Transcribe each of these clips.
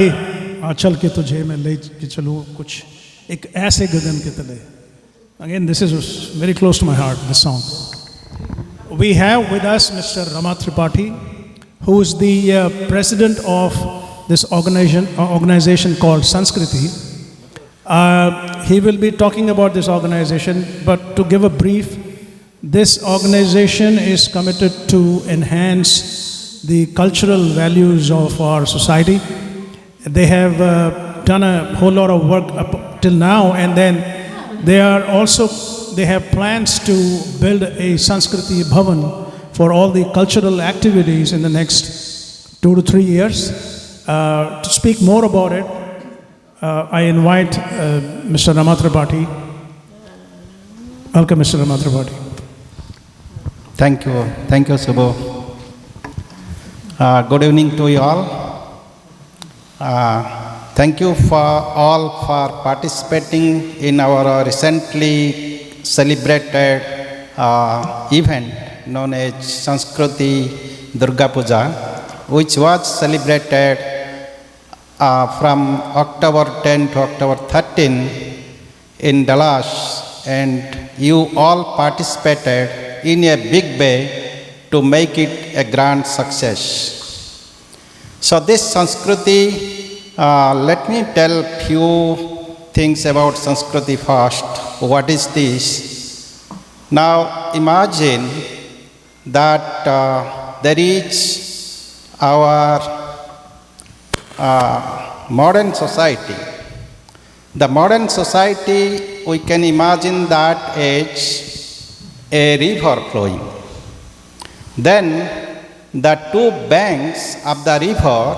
आंचल के तुझे मैं ले के चलूँ कुछ एक ऐसे गगन के तले. Again, this is very close to my heart, this song. We have with us Mr. Rama Tripathi, who is the president of this organization called Sanskriti. He will be talking about this organization, but to give a brief, this organization is committed to enhance the cultural values of our society. They have done a whole lot of work up till now, and then they have plans to build a Sanskriti Bhavan for all the cultural activities in the next 2 to 3 years. To speak more about it, I invite Mr. Rama Tripathi. Welcome, Mr. Rama Tripathi. Thank you, Subho. Good evening to you all. Thank you for all for participating in our recently celebrated event known as Sanskriti Durga Puja, which was celebrated from October 10 to October 13 in Dallas, and you all participated in a big way to make it a grand success. So this Sanskriti, let me tell few things about Sanskriti first. What is this? Now imagine that there is our modern society. The modern society, we can imagine that as a river flowing. Then the two banks of the river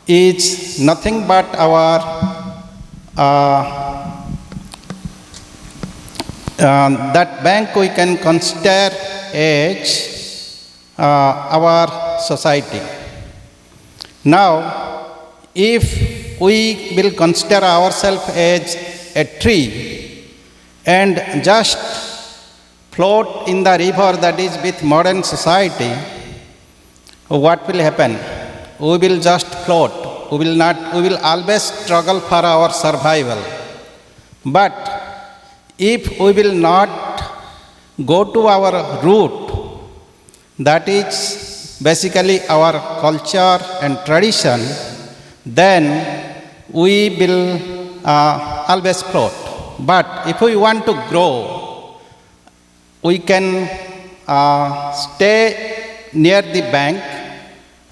is nothing but our that bank we can consider as our society. Now, if we will consider ourselves as a tree and just float in the river that is with modern society, what will happen? We will just float. We will always struggle for our survival. But if we will not go to our root, that is basically our culture and tradition, then we will always float. But if we want to grow, we can stay near the bank,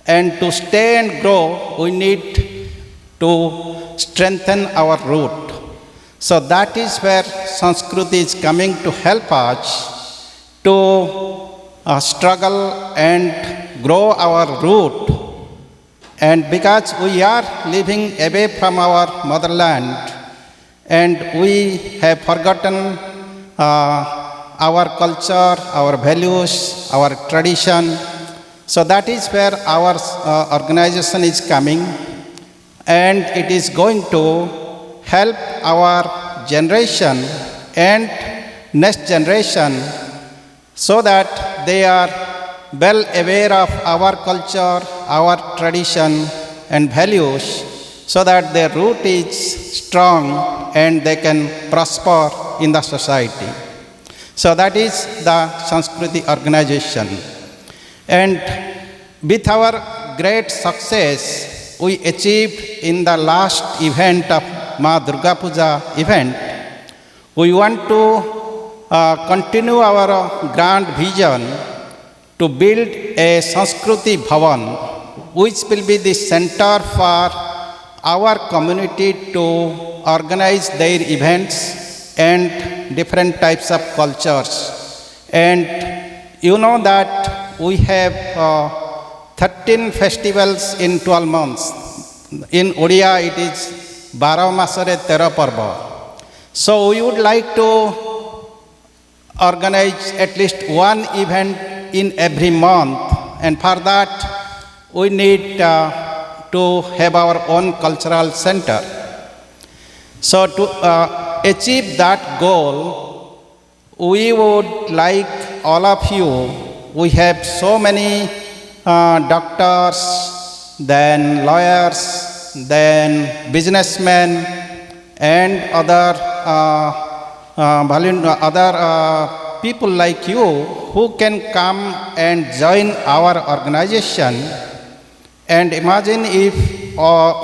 and to stay and grow, we need to strengthen our root. So that is where Sanskriti is coming to help us to struggle and grow our root. And because we are living away from our motherland, and we have forgotten our culture, our values, our tradition, so that is where our organization is coming, and it is going to help our generation and next generation so that they are well aware of our culture, our tradition and values, so that their root is strong and they can prosper in the society. So that is the Sanskriti organization. And with our great success we achieved in the last event of Ma Durga Puja event, we want to continue our grand vision to build a Sanskriti Bhavan, which will be the center for our community to organize their events and different types of cultures. And you know that we have 13 festivals in 12 months. In Odia it is 12 masare 13 parva. So we would like to organize at least one event in every month, and for that we need to have our own cultural center. So to achieve that goal, we would like all of you. We have so many doctors, then lawyers, then businessmen, and other people like you who can come and join our organization. And imagine if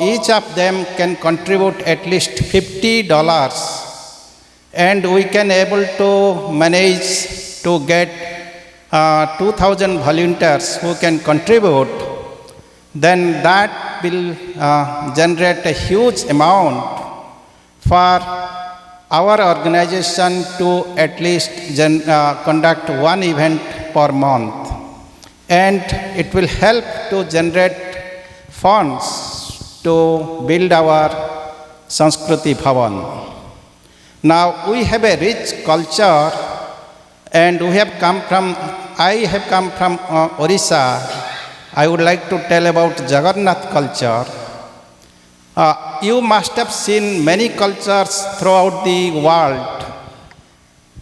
each of them can contribute at least $50, and we can able to manage to get 2,000 volunteers who can contribute, then that will generate a huge amount for our organization to at least conduct one event per month. And it will help to generate funds to build our Sanskruti Bhavan. Now we have a rich culture, and I have come from Orissa. I would like to tell about Jagannath culture. You must have seen many cultures throughout the world,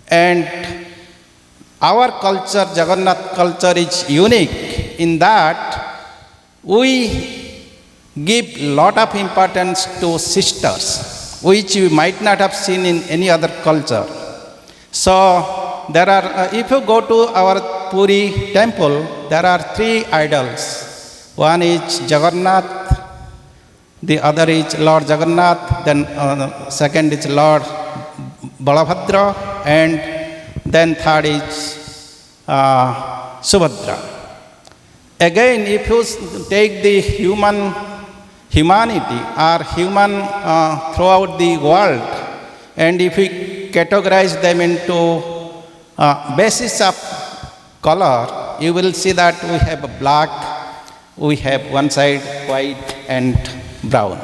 and our culture, Jagannath culture, is unique in that we give lot of importance to sisters, which you might not have seen in any other culture. So there are, if you go to our Puri temple, there are 3 idols. One is Jagannath, the other is Lord Jagannath, then second is Lord Balabhadra, and then third is Subhadra. Again, if you take the humanity or human throughout the world, and if we categorize them into basis of color, you will see that we have black, we have one side white and brown.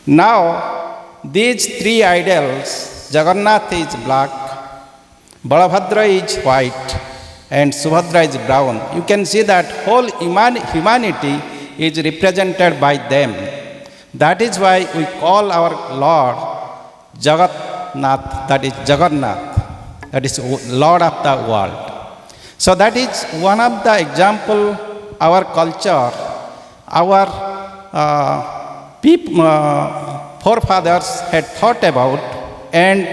Now, these 3 idols, Jagannath is black, Balabhadra is white, and Subhadra is brown. You can see that whole humanity is represented by them. That is why we call our Lord Jagannath, that is Jagannath, that is Lord of the world. So that is one of the example our culture, our forefathers had thought about, and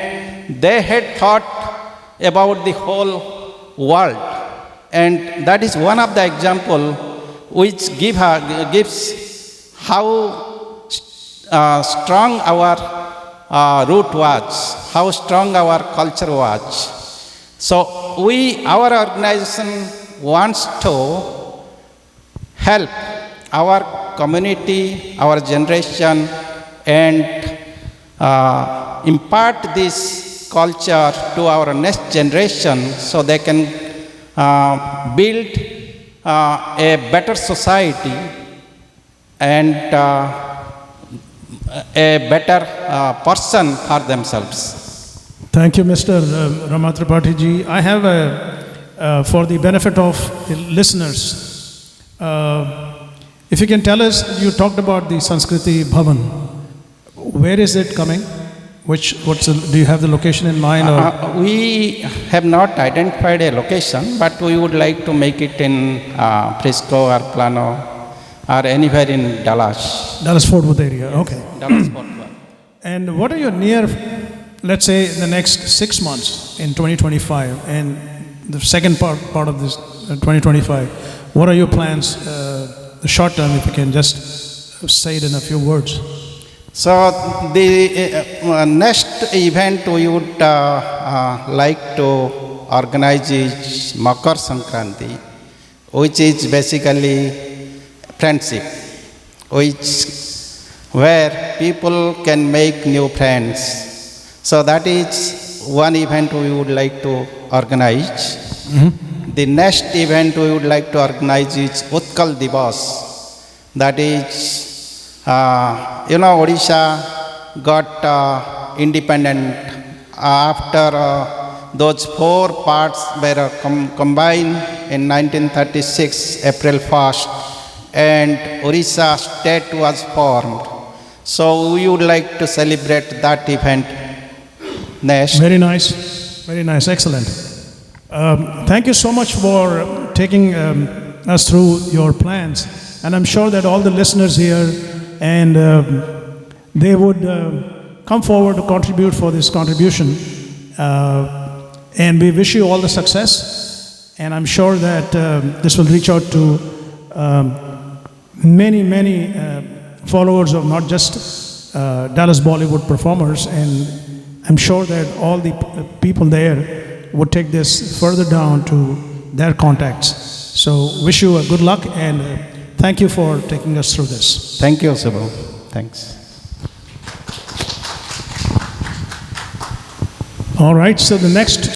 they had thought about the whole world. And that is one of the example which gives how strong our root was, how strong our culture was. So our organization wants to help our community, our generation, and impart this culture to our next generation so they can build a better society and a better person for themselves. Thank you, Mr. Rama Tripathi ji. I have, for the benefit of the listeners, if you can tell us, you talked about the Sanskriti Bhavan. Where is it coming? Do you have the location in mind? Or? We have not identified a location, but we would like to make it in Frisco or Plano or anywhere in Dallas. Dallas-Fort Worth area, okay. Dallas-Fort Worth. And what are your let's say, in the next 6 months in 2025, and the second part of this 2025, what are your plans, the short term, if you can just say it in a few words? So the next event we would like to organize is Makar Sankranti, which is basically friendship, where people can make new friends. So that is one event we would like to organize. Mm-hmm. The next event we would like to organize is Utkal Divas. That is, Odisha got independent after those 4 parts were combined in 1936, April 1st, and Orissa state was formed. So we would like to celebrate that event next. Very nice, excellent. Thank you so much for taking us through your plans, and I'm sure that all the listeners here and they would come forward to contribute for this contribution. And we wish you all the success, and I'm sure that this will reach out to many followers of not just Dallas Bollywood performers, and I'm sure that all the people there would take this further down to their contacts. So wish you a good luck, and thank you for taking us through this. Thank you, Subbu. Thanks. All right, so the next